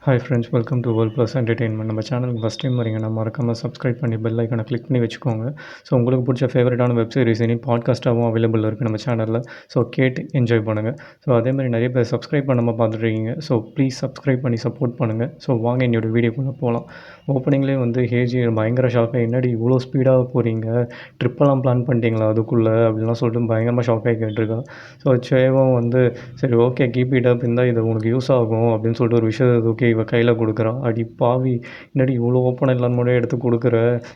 Hi friends, welcome to world plus entertainment. நம்ம சேனலுக்கு first time வரீங்கன்னா மறக்காமல் சப்ஸ்கிரைப் பண்ணி பெல் ஐக்கானை கிளிக் பண்ணி வச்சுக்கோங்க. ஸோ உங்களுக்கு பிடிச்ச ஃபேவரட்டான வெப் சீரிஸ் இனி பாட்காஸ்ட்டாகவும் அவைலபிள் இருக்குது நம்ம சேனலில். ஸோ கேட்டு என்ஜாய் பண்ணுங்கள். ஸோ அதேமாதிரி நிறைய பேர் சப்ஸ்கிரைப் பண்ணாமல் பார்த்துட்ருக்கீங்க. ஸோ ப்ளீஸ் சப்ஸ்கிரைப் பண்ணி சப்போர்ட் பண்ணுங்கள். ஸோ வாங்க என்னோடய வீடியோக்குள்ளே போகலாம். ஓப்பனிங்லேயே வந்து ஹேஜி பயங்கர ஷாக்காக, என்னடி இவ்வளோ ஸ்பீடாக போகிறீங்க, ட்ரிப்பெல்லாம் பிளான் பண்ணிட்டீங்களா அதுக்குள்ளே அப்படின்லாம் சொல்லிட்டு பயங்கரமாக ஷாக்காகி கேட்டிருக்கா. ஸோ சேவும் வந்து சரி ஓகே கீப் இட் அப், இருந்தால் இது உனக்கு யூஸ் ஆகும் அப்படின்னு சொல்லிட்டு ஒரு விஷயத்தை தூக்கி இவ கையில் கொடுக்குறான். அடி பாவி, என்னடி இவ்வளோ ஓப்பன் இல்லாமல் எடுத்து கொடுக்குற,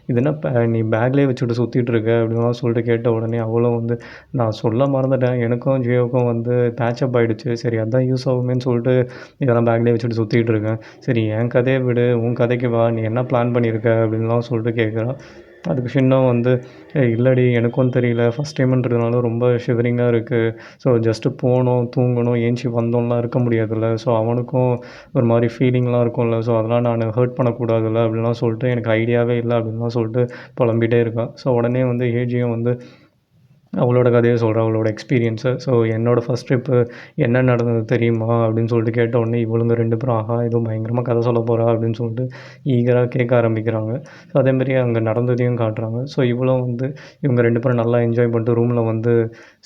இது என்ன நீ பேக்லேயே வச்சுட்டு சுற்றிட்டு இருக்க அப்படின்லாம் சொல்லிட்டு கேட்ட உடனே அவளும் வந்து நான் சொல்ல மறந்துட்டேன், எனக்கும் ஜியோவுக்கும் வந்து பேட்சப் ஆகிடுச்சு, சரி அதான் யூஸ் ஆகுமேன்னு சொல்லிட்டு இதெல்லாம் பேக்லேயே வச்சுட்டு சுற்றிட்டு இருக்கேன். சரி என் கதையை விடு, உன் கதைக்கு வா, நீ என்ன பிளான் பண்ணியிருக்க அப்படின்லாம் சொல்லிட்டு கேட்குறான். அதுக்கு ஷின்னும் வந்து இல்லடி எனக்கும் தெரியல, ஃபஸ்ட் டைம்ன்றதுனால ரொம்ப ஷிவரிங்காக இருக்குது. ஸோ ஜஸ்ட்டு போனோம், தூங்கணும், ஏஞ்சி வந்தோம்லாம் இருக்க முடியாதுல்ல. ஸோ அவனுக்கும் ஒரு மாதிரி ஃபீலிங்லாம் இருக்கும்ல. ஸோ அதெல்லாம் நான் ஹர்ட் பண்ணக்கூடாதுல்ல அப்படின்லாம் சொல்லிட்டு எனக்கு ஐடியாவே இல்லை அப்படின்லாம் சொல்லிட்டு புலம்பிகிட்டே இருக்கான். ஸோ உடனே வந்து ஏஜியும் வந்து அவளோட கதையை சொல்கிறா, அவளோட எக்ஸ்பீரியன்ஸை. ஸோ என்னோடய ஃபஸ்ட் ட்ரிப்பு என்ன நடந்தது தெரியுமா அப்படின்னு சொல்லிட்டு கேட்ட உடனே இவளுங்க 2 பேரும் ஆஹா ஏதோ பயங்கரமாக கதை சொல்ல போகிறா அப்படின்னு சொல்லிட்டு ஈகராக கேட்க ஆரம்பிக்கிறாங்க. ஸோ அதேமாதிரி அங்கே நடந்ததையும் காட்டுறாங்க. ஸோ இவளும் வந்து இவங்க 2 பேரும் நல்லா என்ஜாய் பண்ணிட்டு ரூமில் வந்து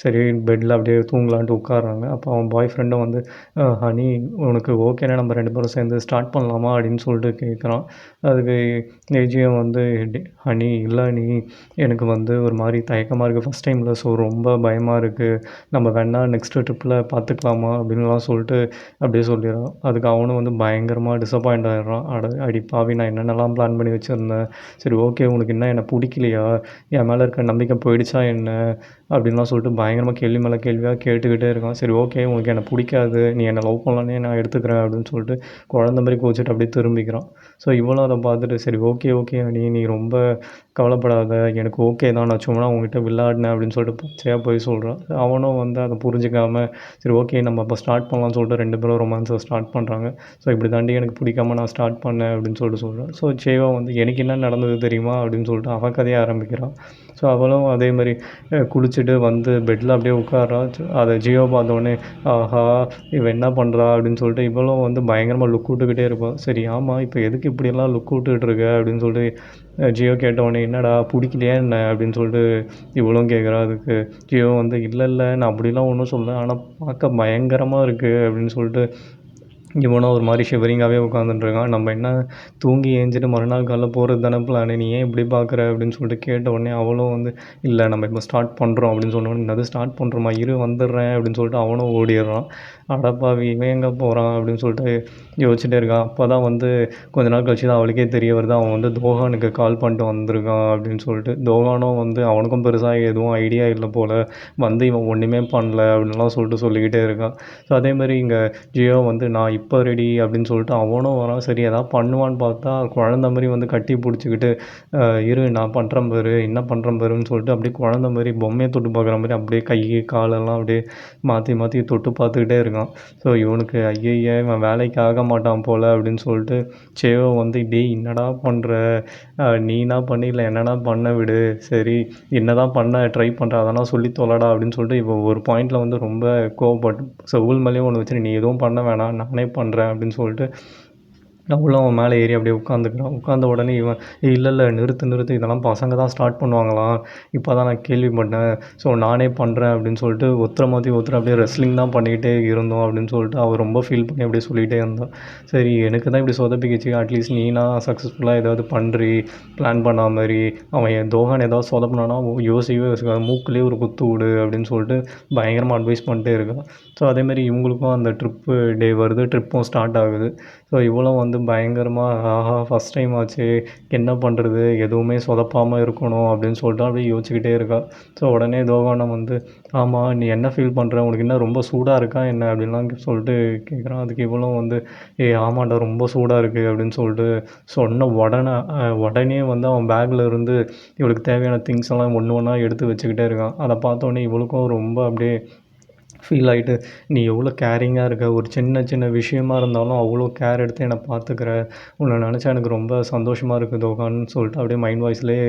சரி பெட்டில் அப்படியே தூங்கலான்ட்டு உட்காடுறாங்க. அப்போ அவன் பாய் ஃப்ரெண்டும் வந்து ஹனி உனக்கு ஓகேனா நம்ம 2 பேரும் சேர்ந்து ஸ்டார்ட் பண்ணலாமா அப்படின்னு சொல்லிட்டு கேட்குறான். அதுக்கு ஏஜியும் வந்து ஹனி இல்லை நீ எனக்கு வந்து ஒரு மாதிரி தயக்கமாக இருக்குது ஃபஸ்ட் டைமில், ஸோ ரொம்ப பயமாக இருக்குது, நம்ம வேணா நெக்ஸ்ட்டு ட்ரிப்பில் பார்த்துக்கலாமா அப்படின்லாம் சொல்லிட்டு அப்படியே சொல்லிடுறான். அதுக்கு அவனும் வந்து பயங்கரமாக டிசப்பாயிண்ட் ஆகிடுறான். அடி பாவி, நான் என்னென்னலாம் பிளான் பண்ணி வச்சுருந்தேன், சரி ஓகே உனக்கு என்ன என்னை பிடிக்கலையா, என் மேலே இருக்க நம்பிக்கை போயிடுச்சா என்ன அப்படின்லாம் சொல்லிட்டு பயங்கரமாக கேள்வி மேலே கேள்வியாக கேட்டுக்கிட்டே இருக்கான். சரி ஓகே உனக்கு என்னை பிடிக்காது, நீ என்னை லவ் பண்ணலான்னே நான் எடுத்துக்கிறேன் அப்படின்னு சொல்லிட்டு குழந்த மாதிரி கோச்சிட்டு அப்படியே திரும்பிக்கிறான். ஸோ இவளும் அதை பார்த்துட்டு சரி ஓகே ஓகே நீ ரொம்ப கவலைப்படாத, எனக்கு ஓகே தான், நான் சும்மா உங்ககிட்ட விளையாடினேன் அப்படின்னு சொல்லிட்டு பச்சையாக போய் சொல்கிறான். அவனும் வந்து அதை புரிஞ்சிக்காம சரி ஓகே நம்ம அப்போ ஸ்டார்ட் பண்ணலாம்னு சொல்லிட்டு 2 பேரும் ரொமான்ஸை ஸ்டார்ட் பண்ணுறாங்க. ஸோ இப்படி தாண்டி எனக்கு பிடிக்காம நான் ஸ்டார்ட் பண்ணேன் அப்படின்னு சொல்லிட்டு சொல்கிறேன். ஸோ சேவா வந்து எனக்கு என்ன நடந்தது தெரியுமா அப்படின்னு சொல்லிட்டு அவன் கதையை ஆரம்பிக்கிறான். ஸோ அவளும் அதே மாதிரி குளிச்சுட்டு வந்து பெட்டில் அப்படியே உட்கார்றா. அதை ஜியோ பார்த்தோடனே ஆஹா இவன் என்ன பண்ணுறா அப்படின்னு சொல்லிட்டு இவளும் வந்து பயங்கரமாக லுக் விட்டுக்கிட்டே இருப்பாள். சரி ஆமாம் இப்போ எதுக்கு இப்படியெல்லாம் லுக் விட்டுக்கிட்டு இருக்க அப்படின்னு சொல்லிட்டு ஜியோ கேட்டவுடனே என்னடா பிடிக்கலையா என்ன அப்படின்னு சொல்லிட்டு இவளும் கேட்குறா. அதுக்கு ஜியோ வந்து இல்லை நான் அப்படிலாம் ஒன்றும் சொல்லலை, ஆனால் பார்க்க பயங்கரமாக இருக்குது அப்படின்னு சொல்லிட்டு இவனும் ஒரு மாதிரி ஷிவரிங்காகவே உட்காந்துட்டுருக்கான். நம்ம என்ன தூங்கி ஏஞ்சிட்டு மறுநாள் காலைல போகிறது தானே பிளானு, நீ ஏன் இப்படி பார்க்குற அப்படின்னு சொல்லிட்டு கேட்ட உடனே அவளும் வந்து இல்லை நம்ம இப்போ ஸ்டார்ட் பண்ணுறோம் அப்படின்னு சொன்னோடனே என்னது ஸ்டார்ட் பண்ணுறோமா, இரு வந்துடுறேன் அப்படின்னு சொல்லிட்டு அவனும் ஓடிடுறான். அடப்பாவி இவன் எங்கே போகிறான் அப்படின்னு சொல்லிட்டு யோசிச்சுட்டே இருக்கான். அப்போ தான் வந்து கொஞ்ச நாள் கழிச்சு தான் அவளுக்கே தெரிய வருது அவன் வந்து தோஹானுக்கு கால் பண்ணிட்டு வந்திருக்கான் அப்படின்னு சொல்லிட்டு. தோஹானும் வந்து அவனுக்கும் பெருசாக எதுவும் ஐடியா இல்லை போல், வந்து இவன் ஒன்றுமே பண்ணல அப்படின்லாம் சொல்லிட்டு சொல்லிக்கிட்டே இருக்கான். ஸோ அதேமாதிரி இங்கே ஜியோ வந்து நான் இப்போ ரெடி அப்படின்னு சொல்லிட்டு அவனும் வரான். சரி எதாவது பண்ணுவான்னு பார்த்தா குழந்த மாதிரி வந்து கட்டி பிடிச்சிக்கிட்டு இரு நான் பண்ணுறேன் பாரு, என்ன பண்ணுறேன் பாருன்னு சொல்லிட்டு அப்படியே குழந்த மாதிரி பொம்மையை தொட்டு பார்க்குற மாதிரி அப்படியே கை காலெல்லாம் அப்படியே மாற்றி மாற்றி தொட்டு பார்த்துக்கிட்டே இருக்கான். ஸோ இவனுக்கு ஐயய்ய இவன் வேலைக்கு ஆக மாட்டான் போல் அப்படின்னு சொல்லிட்டு சேவோ வந்து டேய் என்னடா பண்ணுற, நீனா பண்ணிடல என்னடா பண்ண விடு, சரி என்னதான் பண்ண ட்ரை பண்ணுற அதெல்லாம் சொல்லி தொலைடா அப்படின்னு சொல்லிட்டு இப்போ ஒரு பாயிண்டில் வந்து ரொம்ப கோவப்பட்டு செவுல் மேலேயும் ஒன்று வச்சுட்டு நீ எதுவும் பண்ண வேணாம் நானே பண்ணுறேன் அப்படின்னு சொல்லிட்டு அவளும் அவன் மேலே ஏறி அப்படியே உட்காந்துக்கிறான். உட்காந்த உடனே இவன் இல்லை நிறுத்து இதெல்லாம் பசங்க தான் ஸ்டார்ட் பண்ணுவாங்களாம், இப்போ தான் நான் கேள்விப்பட்டேன், ஸோ நானே பண்ணுறேன் அப்படின்னு சொல்லிட்டு ஒருத்தரை மாற்றி ஒருத்தர் அப்படியே ரெஸ்லிங் தான் பண்ணிக்கிட்டே இருந்தோம் அப்படின்னு சொல்லிட்டு அவள் ரொம்ப ஃபீல் பண்ணி அப்படியே சொல்லிகிட்டே இருந்தான். சரி எனக்கு தான் இப்படி சொதப்பிக்கிச்சு, அட்லீஸ்ட் நீனா சக்ஸஸ்ஃபுல்லாக ஏதாவது பண்ணுறி பிளான் பண்ண மாதிரி, அவன் என் தோகான் ஏதாவது சொதப்பினானா யோசிக்காது மூக்குலேயே ஒரு குத்து விடு அப்படின்னு சொல்லிட்டு பயங்கரமாக அட்வைஸ் பண்ணிட்டே இருக்கான். ஸோ அதேமாதிரி இவங்களுக்கும் அந்த ட்ரிப்பு டே வருது, ட்ரிப்பும் ஸ்டார்ட் ஆகுது. ஸோ இவளும் வந்து பயங்கரமாக ஆஹா ஃபஸ்ட் டைம் ஆச்சு என்ன பண்ணுறது, எதுவுமே சொதப்பாமல் இருக்கணும் அப்படின்னு சொல்லிட்டு அப்படியே யோசிச்சுக்கிட்டே இருக்கா. ஸோ உடனே தோகானம் வந்து ஆமாம் நீ என்ன ஃபீல் பண்ணுற, உனக்கு என்ன ரொம்ப சூடாக இருக்கா என்ன அப்படின்லாம் சொல்லிட்டு கேட்குறான். அதுக்கு இவளும் வந்து ஆமாண்டா ரொம்ப சூடாக இருக்குது அப்படின்னு சொல்லிட்டு சொன்ன உடனே வந்து அவன் பேக்கில் இருந்து இவளுக்கு தேவையான திங்ஸ் எல்லாம் ஒன்று ஒன்றா எடுத்து வச்சுக்கிட்டே இருக்கான். அதை பார்த்தோன்னே இவளுக்கும் ரொம்ப அப்படியே ஃபீல் ஆயிட்டு, "நீ எவ்வளோ கேரிங்கா இருக்க. ஒரு சின்ன சின்ன விஷயமா இருந்தாலும் அவ்வளோ கேர் எடுத்து என்ன பார்த்துக்கிற. உன்ன நெனச்சா எனக்கு ரொம்ப சந்தோஷமா இருக்கு தோகான்னு" சொல்லிட்டு அப்படியே மைண்ட் வாய்ஸ்லேயே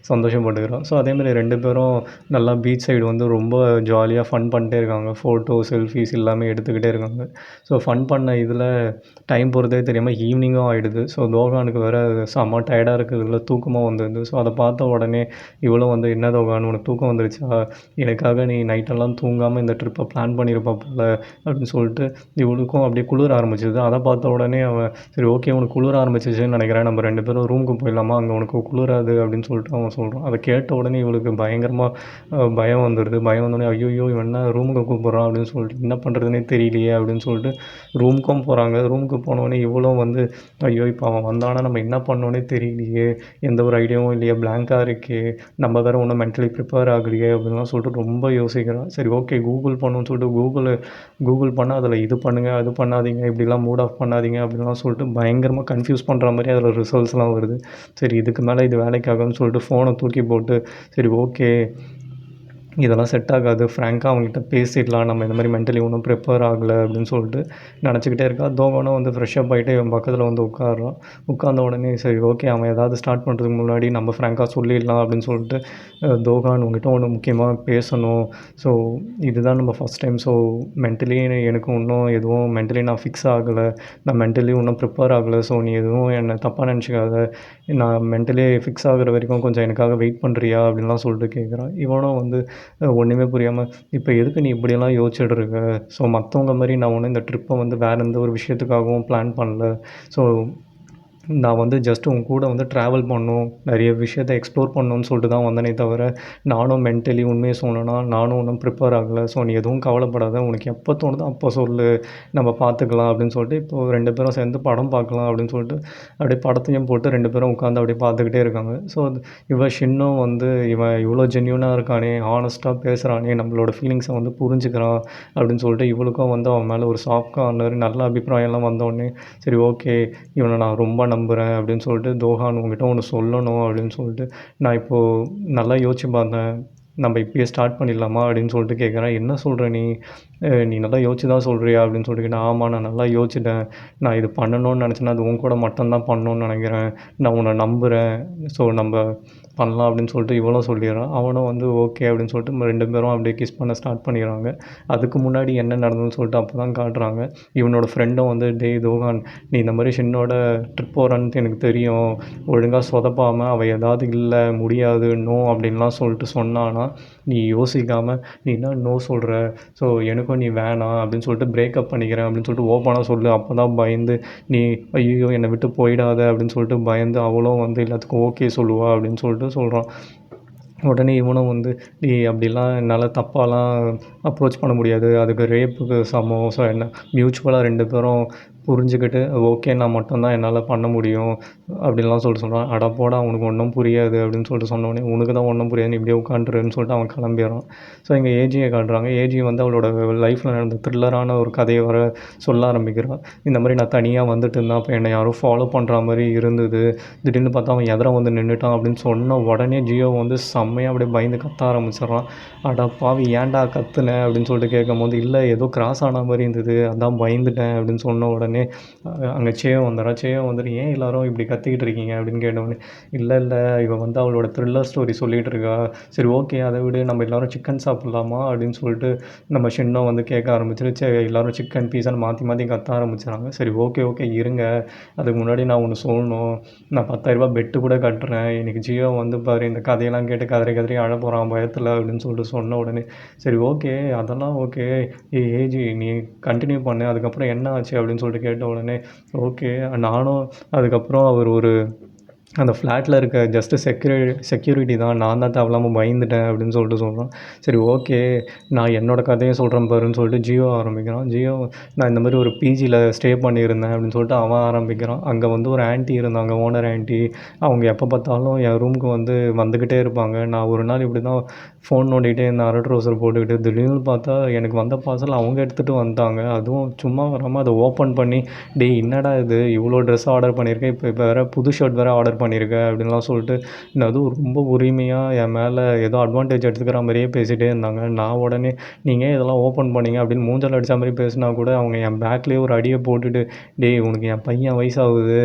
சந்தோஷப்பட்டுக்கிறான். ஸோ அதேமாரி 2 பேரும் நல்லா பீச் சைடு வந்து ரொம்ப ஜாலியா ஃபன் பண்ணிட்டே இருக்காங்க. ஃபோட்டோ, செல்ஃபீஸ் எல்லாமே எடுத்துக்கிட்டே இருக்காங்க. ஸோ ஃபன் பண்ண இதில டைம் போகிறதே தெரியாம ஈவினிங்கும் ஆயிடுது. ஸோ தோகானுக்கு வேற செம்ம டயர்டா இருக்குதுல்ல, தூக்கமும் வந்துடுது. ஸோ அத பார்த்த உடனே இவளும் வந்து, "என்ன தோகான் உனக்கு தூக்கம் வந்துருச்சா? எனக்காக நீ நைட்டெல்லாம் தூங்காம இந்த ட்ரிப்ப பிளான் பண்ணியிருப்ப போல" அப்படின்னு சொல்லிட்டு இவளுக்கும் அப்படியே குளிர ஆரம்பிச்சுது. அத பார்த்த உடனே அவன், "சரி ஓகே உனக்கு குளிர ஆரம்பிச்சுச்சுன்னு நெனைக்கிறேன். நம்ம 2 பேரும் ரூமுக்கு போயிடலாமா? அங்க உனக்கு குளிராது" அப்படின்னு சொல்லிட்டு அவன் சொல்றான். அத கேட்ட உடனே இவளுக்கு பயங்கரமா பயம் வந்துடுது. பயம் வந்தோனே, "ஐய்யய்யோ! இவன் என்ன ரூமுக்கு கூப்பிடுறான்" அப்படின்னு சொல்லிட்டு, "என்ன பண்ணுறதுன்னே தெரியலையே" அப்படின்னு சொல்லிட்டு ரூமுக்கும் போறாங்க. ரூமுக்கு போனோனே இவளும் வந்து, "ஐயோ! இப்போ அவன் வந்தான்னா நம்ம என்ன பண்ணோன்னே தெரியலையே. எந்த ஒரு ஐடியாவும் இல்லையே. பிளாங்க்கா இருக்கே. நம்ம வேற இன்னும் மென்டலி ப்ரிப்பேர் ஆகலையே" அப்படின்லாம் சொல்லிட்டு ரொம்ப யோசிக்கிறா. சரி ஓகே கூகுள் பண்ணுவோம்னு சொல்லிட்டு கூகுள் பண்ணா அதில இது பண்ணுங்க, அது பண்ணாதீங்க, இப்படிலாம் மூட் ஆஃப் பண்ணாதீங்க அப்படின்லாம் சொல்லிட்டு பயங்கரமா கன்ஃப்யூஸ் பண்ற மாரி அதில ரிசல்ட்ஸ்லாம் வருது. சரி இதுக்கு மேல இது வேலைக்கு ஆகாதுன்னு சொல்லிட்டு ஃபோன தூக்கி போட்டு, சரி ஓகே இதெல்லாம் செட் ஆகாது. ஃப்ராங்க்கா அவங்ககிட்ட பேசிடலாம். நம்ம இந்த மாரி மென்டலி ஒன்றும் ப்ரிப்பேர் ஆகல அப்படின்னு சொல்லிட்டு நெனச்சுக்கிட்டே இருக்கா. தோகனும் வந்து ஃப்ரெஷ் அப் ஆயிட்டு இவன் பக்கத்தில வந்து உட்கார்றான். உட்கார்ந்த உடனே சரி ஓகே அவன் ஏதாவது ஸ்டார்ட் பண்ணுறதுக்கு முன்னாடி நம்ம ஃப்ராங்க்கா சொல்லிடலாம் அப்படின்னு சொல்லிட்டு, தோகான் உன்கிட்ட ஒண்ணு முக்கியமா பேசணும். ஸோ இதுதான் நம்ம ஃபர்ஸ்ட் டைம். ஸோ மென்டலி எனக்கு இன்னும் எதுவும் மென்டலி நான் ஃபிக்ஸ் ஆகல. நான் மென்டலி இன்னும் ப்ரிப்பேர் ஆகல. ஸோ நீ எதுவும் என்ன தப்பா நெனச்சுக்காத. நான் மென்டலி ஃபிக்ஸ் ஆகுற வரைக்கும் கொஞ்சம் எனக்காக வெயிட் பண்ணுறியா? அப்படின்லாம் சொல்லிட்டு கேட்குறான். இவனும் வந்து ஒண்ணுமே புரியாம, "இப்ப எதுக்கு நீ இப்படியெல்லாம் யோசிச்சுட்டு இருக்க? ஸோ மத்தவங்க மாரி நான் ஒண்ணும் இந்த ட்ரிப்ப வந்து வேற எந்த ஒரு விஷயத்துக்காகவும் பிளான் பண்ணல. ஸோ நான் வந்து ஜஸ்ட் உன் கூட வந்து ட்ராவல் பண்ணணும். நெறைய விஷயத்த எக்ஸ்ப்ளோர் பண்ணணும்னு சொல்லிட்டு தான் வந்தனே தவிர, நானும் மென்டலி உண்மைய சொல்லணும்னா, நானும் இன்னும் ப்ரிப்பேர் ஆகல. ஸோ நீ எதுவும் கவலைப்படாத. உனக்கு எப்போ தோணுதோ அப்போ சொல்லு. நம்ம பார்த்துக்கலாம்" அப்படின்னு சொல்லிட்டு, இப்போ 2 பேரும் சேர்ந்து படம் பார்க்கலாம் அப்படின்னு சொல்லிட்டு, அப்படியே படத்தையும் போட்டு 2 பேரும் உட்காந்து அப்படியே பார்த்துக்கிட்டே இருக்காங்க. ஸோ இவ ஷின்னும் வந்து, "இவன் இவ்வளோ ஜென்யூனா இருக்கானே, ஹானஸ்ட்டா பேசுறானே, நம்மளோட ஃபீலிங்ஸ வந்து புரிஞ்சுக்கிறான்" அப்படின்னு சொல்லிட்டு இவளுக்கும் வந்து அவன் மேல ஒரு சாஃப்ட் கார்னர் நல்ல அபிப்பிராயம்லாம் வந்தோனே, சரி ஓகே இவன நான் ரொம்ப நம்புறேன் அப்படின்னு சொல்லிட்டு, "தோஹான் உன்கிட்ட ஒண்ணு சொல்லணும்" அப்படின்னு சொல்லிட்டு, "நான் இப்போ நல்லா யோசிச்சு பார்த்தேன். நம்ம இப்பயே ஸ்டார்ட் பண்ணிடலாமா?" அப்படின்னு சொல்லிட்டு கேட்குறேன். "என்ன சொல்ற நீ? நீ நல்லா யோசிச்சு தான் சொல்றியா?" அப்படின்னு சொல்லிட்டு கேட்டேன். "ஆமா நான் நல்லா யோசிச்சுட்டேன். நான் இது பண்ணணும்னு நெனச்சேன்னா, அது உன் கூட மட்டும் தான் பண்ணணும்னு நெனைக்கிறேன். நான் உன்ன நம்புறேன். ஸோ நம்ப பண்ணலாம்" அப்படின்னு சொல்லிட்டு இவளும் சொல்லிர்றா. அவனும் வந்து ஓகே அப்படின்னு சொல்லிட்டு 2 பேரும் அப்படியே கிஸ் பண்ண ஸ்டார்ட் பண்ணிர்றாங்க. அதுக்கு முன்னாடி என்ன நடந்ததுன்னு சொல்லிட்டு அப்ப தான் காட்டுறாங்க. இவனோட ஃப்ரெண்டும் வந்து, "டேய் தோஹான் நீ இந்த மாரி ஷின்னோட ட்ரிப் போறன்ட்டு எனக்கு தெரியும். ஒழுங்கா சொதப்பாம அவ ஏதாவது இல்ல, முடியாது, நோ அப்படின்லாம் சொல்லிட்டு சொன்னான்னா, நீ யோசிக்காம நீ என்ன நோ சொல்ற? ஸோ எனக்கும் நீ வேணாம் அப்படின்னு சொல்லிட்டு பிரேக்கப் பண்ணிக்கிறேன் அப்படின்னு சொல்லிட்டு ஓப்பனா சொல்லு. அப்பதான் பயந்து நீ ஐய்யய்யோ! என்னை விட்டு போயிடாத அப்படின்னு சொல்லிட்டு பயந்து அவளும் வந்து எல்லாத்துக்கும் ஓகே சொல்லுவா அப்படின்னு சொல்லிட்டு சொல்றான். உடனே இவனும் வந்து, "டேய் அப்படிலாம் என்னால தப்பாலாம் அப்ரோச் பண்ண முடியாது. அதுக்கு ரேப்புக்கு சமம். ஸோ என்ன மியூச்சுவலா 2 பேரும் புரிஞ்சுக்கிட்டு ஓகேன்னா மட்டும் தான் என்னால பண்ண முடியும்" அப்படின்லாம் சொல்லிட்டு சொல்றான். "அட போடா உனக்கு ஒண்ணும் புரியாது" அப்படின்னு சொல்லிட்டு சொன்னோனே, "உனக்கு தான் ஒண்ணும் புரியாது. நீ இப்படியே உட்காந்துருன்னு" சொல்லிட்டு அவன் கிளம்பிர்றான். ஸோ இங்க ஏஜிய காட்டுறாங்க. ஏஜி வந்து அவளோட லைஃப்ல நடந்த த்ரில்லரான ஒரு கதைய வேற சொல்ல ஆரம்பிக்கிறா. இந்த மாரி நான் தனியா வந்துட்டு இருந்தேன். அப்ப என்னை யாரோ ஃபாலோ பண்ற மாரி இருந்தது. திடீர்னு பார்த்தா அவன் எதிர வந்து நின்னுட்டான் அப்படின்னு சொன்ன உடனே ஜியோ வந்து செம்மையா அப்படியே பயந்து கத்த ஆரம்பிச்சிடுறான். "அட பாவி ஏன்டா கத்துன?" அப்படின்னு சொல்லிட்டு கேட்கும்போது, "இல்ல ஏதோ கிராஸ் ஆன மாரி இருந்தது. அதான் பயந்துட்டேன்" அப்படின்னு சொன்ன உடனே அங்க சேயோ வந்துடுறான். சேயோ வந்துட்டு, "ஏன் எல்லாரும் இப்படி கத்திக்கிட்டு இருக்கீங்க?" அப்படின்னு கேட்டவுடனே, "இல்ல இல்ல இவ வந்து அவளோட த்ரில்லர் ஸ்டோரி சொல்லிட்டு இருக்கா. சரி ஓகே அத விடு நம்ம எல்லாரும் சிக்கன் சாப்பிடலாமா?" அப்படின்னு சொல்லிட்டு நம்ம ஷின்னோ வந்து கேட்க ஆரம்பிச்சுட்டு, சரி எல்லாரும் சிக்கன், பீஸான்னு மாத்தி மாத்தி கத்த ஆரம்பிச்சுறாங்க. சரி ஓகே ஓகே இருங்க. அதுக்கு முன்னாடி நான் ஒண்ணு சொல்லணும். நான் ரூ. 10,000 பெட்டு கூட கட்டுறேன். இன்னைக்கு ஜியோ வந்து பாரு இந்த கதையெல்லாம் கேட்டு கதறி கதறி அழப் போறான் பயத்துல அப்படின்னு சொல்லிட்டு சொன்ன உடனே, சரி ஓகே அதெல்லாம் ஓகே. ஏஜி நீ கன்டின்யூ பண்ணு. அதுக்கப்புறம் என்ன ஆச்சு அப்படின்னு சொல்லிட்டு கேட்ட உடனே, ஓகே நானும் அதுக்கப்புறம் அவர் ஒரு அந்த ஃப்ளாட்ல இருக்க ஜஸ்ட் செக்யூரிட்டி தான். நான் தான் தேவையில்லாம பயந்துட்டேன் அப்படின்னு சொல்லிட்டு சொல்றான். சரி ஓகே. நான் என்னோட கதைய சொல்றேன் பாருன்னு சொல்லிட்டு ஜியோ ஆரம்பிக்கிறான். ஜியோ நான் இந்த மாரி ஒரு பிஜில ஸ்டே பண்ணியிருந்தேன் அப்படின்னு சொல்லிட்டு அவன் ஆரம்பிக்கிறான். அங்க வந்து ஒரு ஆன்டி இருந்தாங்க. Owner anti. அவங்க எப்ப பார்த்தாலும் என் ரூமுக்கு வந்து வந்துக்கிட்டே இருப்பாங்க. நான் ஒரு நாள் இப்படி தான் ஃபோன் நோண்டிக்கிட்டே இருந்தேன். அரட்டை ட்ரவுசர் போட்டுக்கிட்டு. திடீர்னு பார்த்தா எனக்கு வந்த பார்சல் அவங்க எடுத்துட்டு வந்துட்டாங்க. அதுவும் சும்மா வராம அத ஓப்பன் பண்ணி, "டேய் என்னடா இது இவ்ளோ ட்ரெஸ் ஆர்டர் பண்ணியிருக்கேன். இப்ப வேற புது ஷர்ட் வேற ஆர்டர் ஆர்டர் பண்ணியிருக்க அப்படின்லாம் சொல்லிட்டு அதுவும் ரொம்ப உரிமையாக என் மேலே ஏதோ அட்வான்டேஜ் எடுத்துக்கிற மாதிரியே பேசிகிட்டே இருந்தாங்க. நான் உடனே நீங்கள் ஏன் இதெல்லாம் ஓப்பன் பண்ணீங்க அப்படின்னு மூஞ்சில அடித்த மாதிரி பேசினா கூட அவங்க என் பேக்லேயே ஒரு அடியை போட்டுட்டு டேய் உனக்கு என் பையன் வயசாகுது,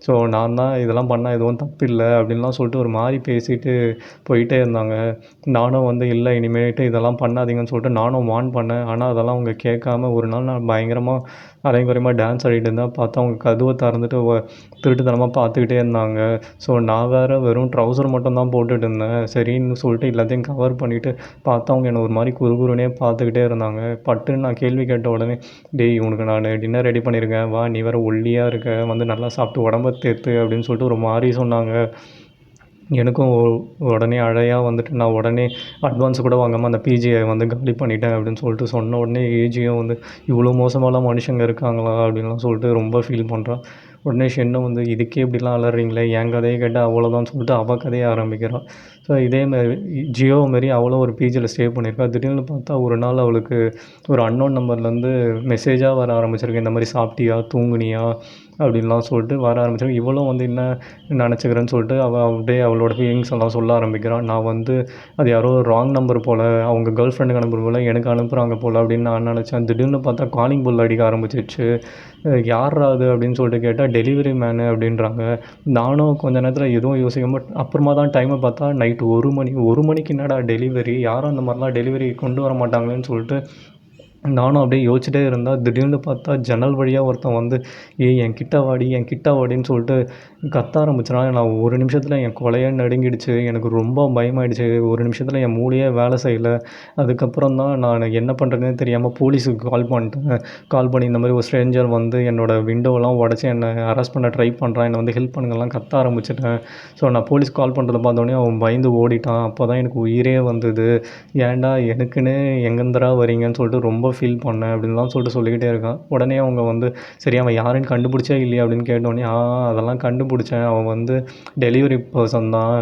ஸோ நான் தான் இதெல்லாம் பண்ணால் எதுவும் தப்பு இல்லை அப்படின்லாம் சொல்லிட்டு ஒரு மாதிரி பேசிட்டு போயிட்டே இருந்தாங்க. நானும் வந்து இல்லை இனிமேட்டு இதெல்லாம் பண்ணாதீங்கன்னு சொல்லிட்டு நானும் வார்ன் பண்ணேன். ஆனால் அதெல்லாம் அவங்க கேட்காம ஒரு நாள் நான் பயங்கரமாக அரைங்குறையமாக டான்ஸ் ஆடிட்டு இருந்தேன். பார்த்தா அவங்க கதவை திறந்துட்டு திருட்டுத்தனமாக பார்த்துக்கிட்டே இருந்தாங்க. ஸோ நான் வேறு வெறும் ட்ரௌசர் மட்டும் தான் போட்டுட்டு இருந்தேன். சரின்னு சொல்லிட்டு எல்லாத்தையும் கவர் பண்ணிவிட்டு பார்த்தா அவங்க என்னை ஒரு மாதிரி குறுகுறுனே பார்த்துக்கிட்டே இருந்தாங்க. பட்டுன்னு நான் கேள்வி கேட்ட உடனே டேய் உனக்கு நான் டின்னர் ரெடி பண்ணியிருக்கேன், வா நீ வேறு ஒல்லியாக இருக்க, வந்து நல்லா சாப்பிட்டு உடம்ப தேத்து அப்படின்னு சொல்லிட்டு ஒரு மாதிரி சொன்னாங்க. எனக்கும் உடனே அழையா வந்துட்டு நான் உடனே அட்வான்ஸ் கூட வாங்காமல் அந்த பிஜியை வந்து காலி பண்ணிட்டேன் அப்படின்னு சொல்லிட்டு சொன்ன உடனே ஏஜியும் வந்து இவ்வளோ மோசமான மனுஷங்க இருக்காங்களா அப்படின்லாம் சொல்லிட்டு ரொம்ப ஃபீல் பண்ணுறான். உடனே ஷென்னும் வந்து இதுக்கே இப்படிலாம் அலறீங்களே, என் கதையை கேட்டால் அவ்வளோதான் சொல்லிட்டு அவள் கதையை ஆரம்பிக்கிறாள். ஸோ இதேமாரி ஜியோ மாரி அவளும் ஒரு பிஜியில் ஸ்டே பண்ணியிருக்கா. திடீர்னு பார்த்தா ஒரு நாள் அவளுக்கு ஒரு அன்னோன் நம்பர்லேருந்து மெசேஜாக வர ஆரம்பிச்சிருக்கு. இந்த மாதிரி சாப்பிட்டியா, தூங்குனியா அப்படின்லாம் சொல்லிட்டு வர ஆரம்பிச்சிருக்கு. இவளும் வந்து என்ன நினச்சிக்கிறேன்னு சொல்லிட்டு அவள் அப்படியே அவளோட ஃபீலிங்ஸ் எல்லாம் சொல்ல ஆரம்பிக்கிறான். நான் வந்து அது யாரோ ராங் நம்பர் போல், அவங்க கேர்ள் ஃப்ரெண்டுக்கு அனுப்புகிற போல் எனக்கு அனுப்புகிறாங்க போல் அப்படின்னு நான் நினச்சேன். திடீர்னு பார்த்தா காலிங் பெல் அடிக்க ஆரம்பிச்சிச்சு. யார்ரா அது அப்படின்னு சொல்லிட்டு கேட்டால் டெலிவரி மேனு அப்படின்றாங்க. நானும் கொஞ்ச நேரத்தில் எதுவும் யோசிக்காமல் அப்புறமா தான் டைமை பார்த்தா நைட்டு 1 மணி. 1 மணிக்கு என்னடா டெலிவரி, யாரும் அந்த மாதிரிலாம் டெலிவரி கொண்டு வர மாட்டாங்களேன்னு சொல்லிட்டு நானும் அப்படியே யோசிச்சுட்டே இருந்தேன். திடீர்னு பார்த்தா ஜன்னல் வழியாக ஒருத்தன் வந்து ஏய் என்கிட்ட வாடி என்கிட்ட வாடின்னு சொல்லிட்டு கத்த ஆரம்பிச்சான். நான் ஒரு நிமிஷத்தில் என் கொலையே நடுங்கிடுச்சு. எனக்கு ரொம்ப பயமாயிடுச்சு. ஒரு நிமிஷத்தில் என் மூளையே வேலை செய்யலை. அதுக்கப்புறம் தான் நான் என்ன பண்ணுறதுனே தெரியாமல் போலீஸுக்கு கால் பண்ணிட்டேன். கால் பண்ணி இந்த மாதிரி ஒரு ஸ்ட்ரேஞ்சர் வந்து என்னோடய விண்டோவெல்லாம் உடச்சி என்னை அரெஸ்ட் பண்ண ட்ரை பண்ணுறான், என்னை வந்து ஹெல்ப் பண்ணுங்கலாம் கத்த ஆரம்பிச்சிட்டேன். ஸோ நான் போலீஸ் கால் பண்ணுறத பார்த்தோன்னே அவன் பயந்து ஓடிட்டான். அப்போ தான் எனக்கு உயிரே வந்தது. ஏன்டா எனக்குன்னு எங்கேருந்துடா வரீங்கன்னு சொல்லிட்டு ரொம்ப ஃபீல் பண்ணேன் அப்படின்லாம் சொல்லிட்டு சொல்லிக்கிட்டே இருக்கான். உடனே அவங்க வந்து சரி அவன் யாருன்னு கண்டுபிடிச்சா இல்லையா அப்படின்னு கேட்டோடனே அதெல்லாம் கண்டுபிடிச்சேன், அவன் வந்து டெலிவரி பர்சன் தான்,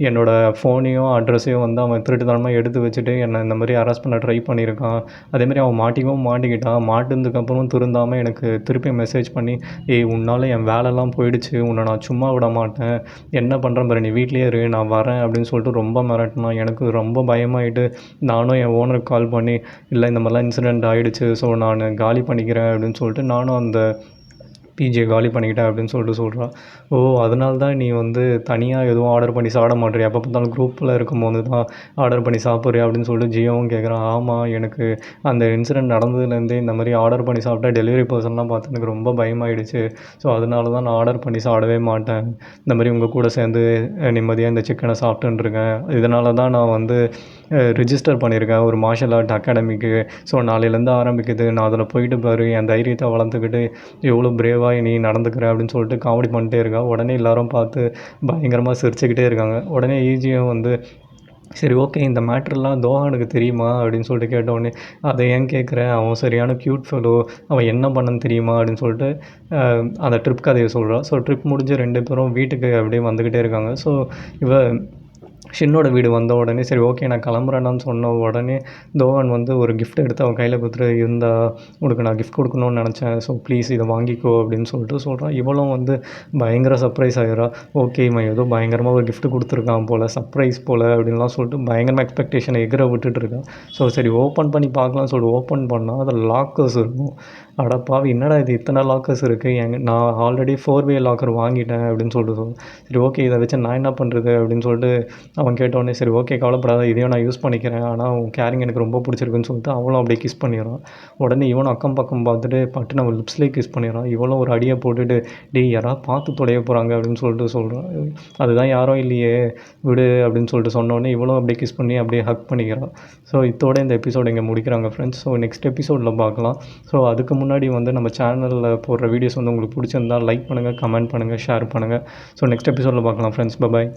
என்னோடய ஃபோனையும் அட்ரஸையும் வந்து அவன் திருட்டுத்தனமாக எடுத்து வச்சுட்டு என்னை இந்த மாதிரி அரெஸ்ட் பண்ண ட்ரை பண்ணியிருக்கான். அதேமாதிரி அவன் மாட்டிக்கிட்டான். மாட்டினதுக்கப்புறம் திருந்தாமல் எனக்கு திருப்பி மெசேஜ் பண்ணி ஏய் உன்னால் என் வேலைலாம் போயிடுச்சு, உன்னை நான் சும்மா விட மாட்டேன், என்ன பண்ணுறேன் பாரு, நீ வீட்லேயே இரு, நான் வரேன் அப்படின்னு சொல்லிட்டு ரொம்ப மிரட்டினான். எனக்கு ரொம்ப பயமாயிட்டு நானும் என் ஓனருக்கு கால் பண்ணி இல்லை இந்த மாதிரிலாம் இன்சிடெண்ட் ஆகிடுச்சு, ஸோ நான் காலி பண்ணிக்கிறேன் அப்படின்னு சொல்லிட்டு நானும் அந்த பிஜியை காலி பண்ணிக்கிட்டேன் அப்படின்னு சொல்லிட்டு சொல்கிறான். ஓ அதனால தான் நீ வந்து தனியாக எதுவும் ஆர்டர் பண்ணி சாப்பிட மாட்டேறியா, எப்போ பார்த்தாலும் குரூப்பில் இருக்கும்போது தான் ஆர்டர் பண்ணி சாப்பிட்றியா அப்படின்னு சொல்லிட்டு ஜியோவும் கேட்குறான். ஆமாம் எனக்கு அந்த இன்சிடெண்ட் நடந்ததுலேருந்தே இந்த மாதிரி ஆர்டர் பண்ணி சாப்பிட்டா டெலிவரி பர்சன்லாம் பார்த்து எனக்கு ரொம்ப பயமாயிடுச்சு. ஸோ அதனால தான் நான் ஆர்டர் பண்ணி சாப்பிடவே மாட்டேன். இந்த மாதிரி உங்கள் கூட சேர்ந்து நிம்மதியாக இந்த சிக்கனை சாப்பிட்டுருக்கேன். இதனால தான் நான் வந்து ரிஜிஸ்டர் பண்ணியிருக்கேன் ஒரு மார்ஷல் ஆர்ட் அகாடமிக்கு. ஸோ நாளையிலேருந்து ஆரம்பிக்குது, நான் அதில் போயிட்டு பாரு, என் தைரியத்தை வளர்த்துக்கிட்டு எவ்வளோ பிரேவாக நீ நடந்துக்கிற அப்படின்னு சொல்லிட்டு காமெடி பண்ணிட்டே இருக்கா. உடனே எல்லோரும் பார்த்து பயங்கரமாக சிரிச்சுக்கிட்டே இருக்காங்க. உடனே ஈஜியும் வந்து சரி ஓகே இந்த மேட்ருலாம் தோஹானுக்கு தெரியுமா அப்படின்னு சொல்லிட்டு கேட்டவுடனே அதை ஏன் கேட்குறேன், அவன் சரியான க்யூட் ஃபெலோ, அவன் என்ன பண்ணன்னு தெரியுமா அப்படின்னு சொல்லிட்டு அந்த ட்ரிப் கதையை சொல்கிறான். ஸோ ட்ரிப் முடிஞ்சு 2 பேரும் வீட்டுக்கு அப்படியே வந்துக்கிட்டே இருக்காங்க. ஸோ இவ ஷின்னோட வீடு வந்த உடனே சரி ஓகே நான் கிளம்புறேன்னு சொன்ன உடனே தோஹான் வந்து ஒரு கிஃப்ட் எடுத்து அவன் கையில் கொடுத்துட்டு இருந்தா உனக்கு நான் கிஃப்ட் கொடுக்கணும்னு நினச்சேன், ஸோ ப்ளீஸ் இதை வாங்கிக்கோ அப்படின்னு சொல்லிட்டு சொல்கிறான். இவளும் வந்து பயங்கர சர்ப்ரைஸ் ஆகிறா. ஓகே இவன் ஏதோ பயங்கரமாக ஒரு கிஃப்ட் கொடுத்துருக்கான் போல், சர்ப்ரைஸ் போல் அப்படின்லாம் சொல்லிட்டு பயங்கரமாக எக்ஸ்பெக்டேஷனை எகிற விட்டுட்டுருக்கான். ஸோ சரி ஓப்பன் பண்ணி பார்க்கலாம்னு சொல்லிட்டு ஓப்பன் பண்ணால் அதில் லாக்கர்ஸ் இருக்கும். அடப்பாவி என்னடா இது இத்தனை லாக்கர்ஸ் இருக்குது, நான் ஆல்ரெடி 4-வே லாக்கர் வாங்கிட்டேன் அப்படின்னு சொல்லிட்டு சரி ஓகே இதை வச்சு நான் என்ன பண்ணுறது அப்படின்னு சொல்லிட்டு அவன் கேட்டோடனே சரி ஓகே கவலைப்படாத இதையும் நான் யூஸ் பண்ணிக்கிறேன், ஆனால் அவன் கேரிங் எனக்கு ரொம்ப பிடிச்சிருக்குன்னு சொல்லிட்டு அவளும் அப்படியே கிஸ் பண்ணிடுறான். உடனே இவனும் அக்கம் பக்கம் பார்த்துட்டு பட்டு நம்ம லிப்ஸ்லேயே கிஸ் பண்ணிடுறான். இவளும் ஒரு அடியை போட்டுட்டு டேய் யாராவது பார்த்து தொலைய போகிறாங்க அப்படின்னு சொல்லிட்டு சொல்கிறான். அதுதான் யாரும் இல்லையே விடு அப்படின்னு சொல்லிட்டு சொன்னோடனே இவளும் அப்படியே கிஸ் பண்ணி அப்படியே ஹக் பண்ணிக்கிறான். ஸோ இதோட இந்த எபிசோடு இங்கே முடிக்கிறாங்க ஃப்ரெண்ட்ஸ். ஸோ நெக்ஸ்ட் எபிசோடில் பார்க்கலாம். ஸோ அதுக்கு முன்னாடி வந்து நம்ம சேனலில் போடுற வீடியோஸ் வந்து உங்களுக்கு பிடிச்சிருந்தால் லைக் பண்ணுங்கள், கமெண்ட் பண்ணுங்கள், ஷேர் பண்ணுங்கள். ஸோ நெக்ஸ்ட் எபிசோடில் பார்க்கலாம் ஃப்ரெண்ட்ஸ். பாய்.